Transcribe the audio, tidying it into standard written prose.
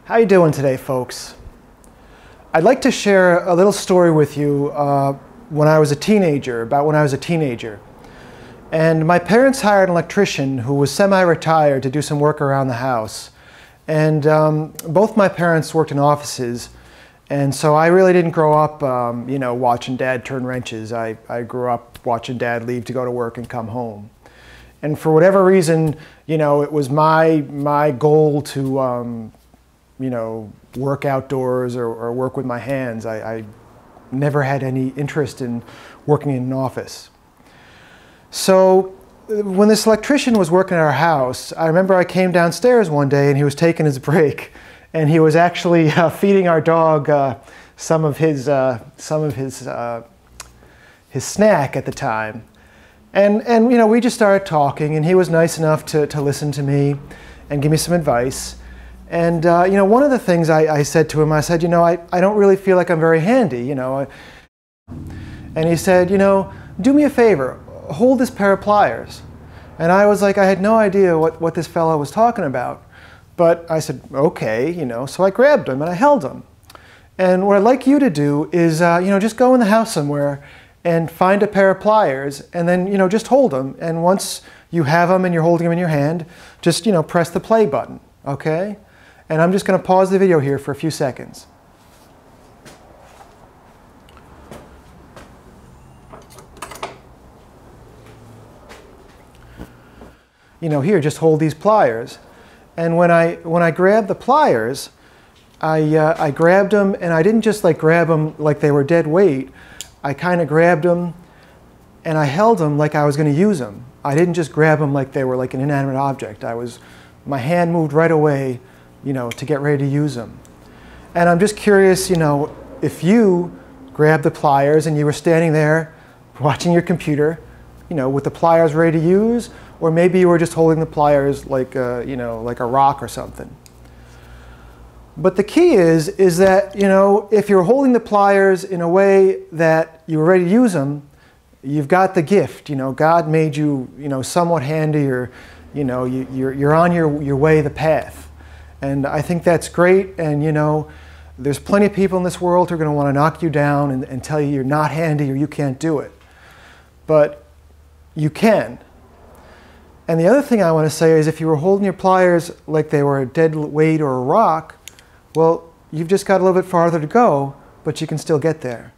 How you doing today, folks? I'd like to share a little story with you about when I was a teenager. And my parents hired an electrician who was semi-retired to do some work around the house. And both my parents worked in offices, and so I really didn't grow up, watching Dad turn wrenches. I grew up watching Dad leave to go to work and come home. And for whatever reason, it was my goal to work outdoors or work with my hands. I never had any interest in working in an office. So when this electrician was working at our house, I remember I came downstairs one day and he was taking his break, and he was actually feeding our dog some of his snack at the time. And we just started talking, and he was nice enough to listen to me and give me some advice. And one of the things I said to him, I said, I don't really feel like I'm very handy, And he said, do me a favor, hold this pair of pliers. And I was like, I had no idea what this fellow was talking about. But I said, okay, so I grabbed him and I held him. And what I'd like you to do is, just go in the house somewhere and find a pair of pliers, and then, just hold them. And once you have them and you're holding them in your hand, just, press the play button, okay? And I'm just going to pause the video here for a few seconds. Here, just hold these pliers. And when I grabbed the pliers, I grabbed them, and I didn't just grab them like they were dead weight. I kind of grabbed them and I held them like I was going to use them. I didn't just grab them like they were like an inanimate object. My hand moved right away, to get ready to use them. And I'm just curious, if you grabbed the pliers and you were standing there watching your computer, with the pliers ready to use, or maybe you were just holding the pliers like like a rock or something. But the key is that, if you're holding the pliers in a way that you were ready to use them, you've got the gift. God made you, somewhat handy, or, you're on your way, the path. And I think that's great. And, there's plenty of people in this world who are going to want to knock you down and tell you you're not handy or you can't do it. But you can. And the other thing I want to say is, if you were holding your pliers like they were a dead weight or a rock, well, you've just got a little bit farther to go, but you can still get there.